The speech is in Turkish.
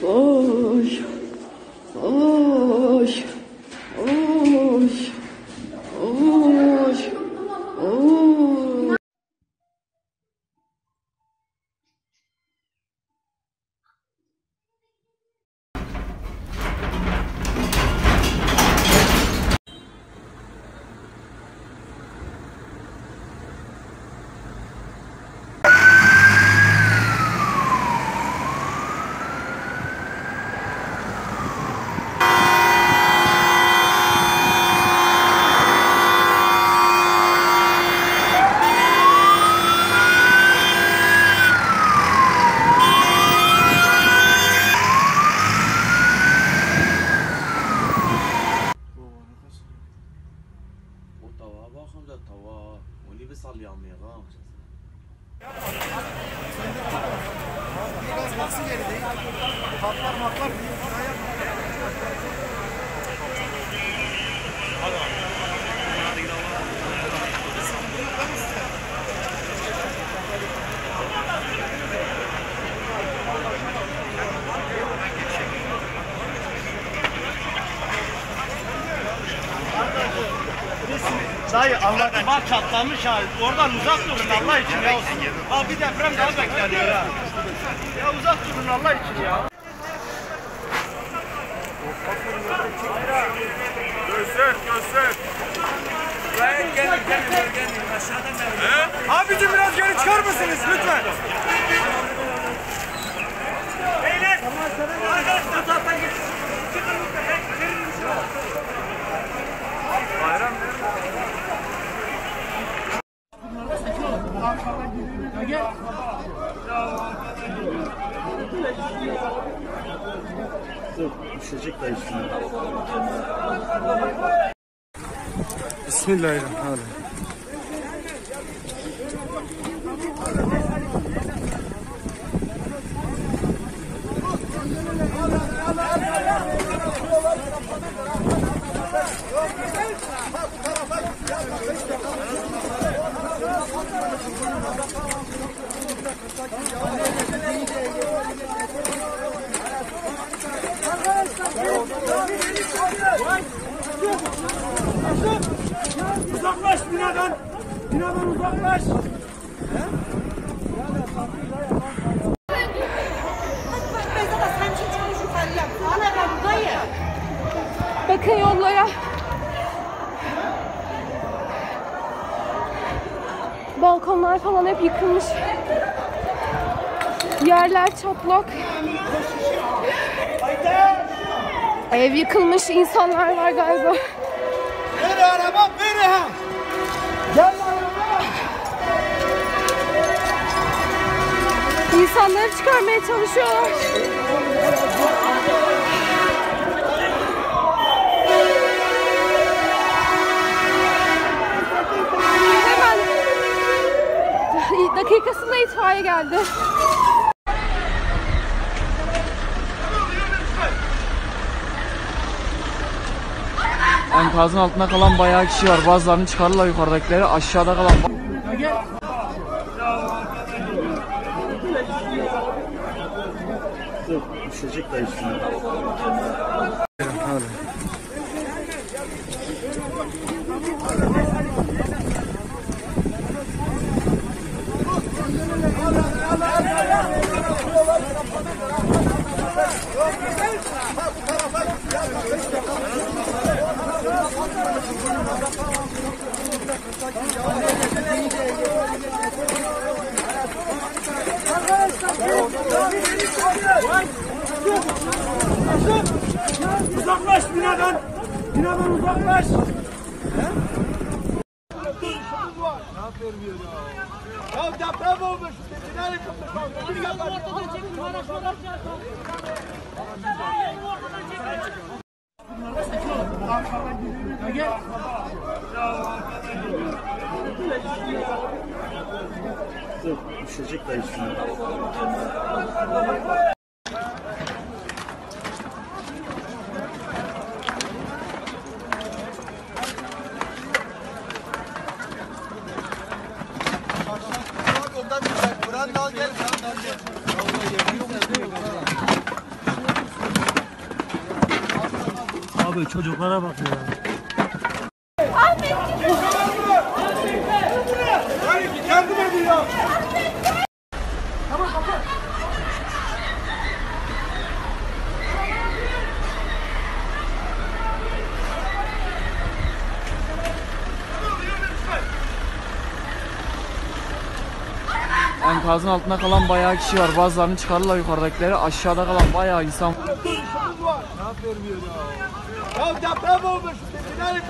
Oy. Oy. Oy. Oy. Oy. Dayı Allah'tan var çatlamış ha. Oradan uzak durun Allah için ya. Ha bir deprem daha bekleniyor ha. Ya uzak durun Allah için ya. Göster. Gelin aşağıdan gelin. Abicim biraz geri çıkar mısınız lütfen? Beyler. Arkadaşlar zaten çıkın lütfen. Bayram düşecek de üstüne. Bismillahirrahmanirrahim. Uzaklaş binadan! Binadan uzaklaş! Bakın yollara. Balkonlar falan hep yıkılmış. Yerler çatlak. Ev yıkılmış, insanlar var galiba. Ver araba, ver ha! Gel araba! İnsanları çıkarmaya çalışıyorlar. Hemen dakikasında itfaiye geldi. Enkazın altında kalan bayağı kişi var. Bazılarını çıkarırlar, yukarıdakileri aşağıda kalan. Düşecek de üstüne. Uzaklaş binadan! Binadan uzaklaş! Ya deprem olmuş! Bina yıkılmış! Bir yapar! Düşecek de üstüne. Buradan gel. Abi çocuklara bak ya. Yardım edin ya. Enkazın altında kalan bayağı kişi var. Bazılarını çıkarırlar yukarıdakileri. Aşağıda kalan bayağı insan. Ya deprem olmuş. Binayı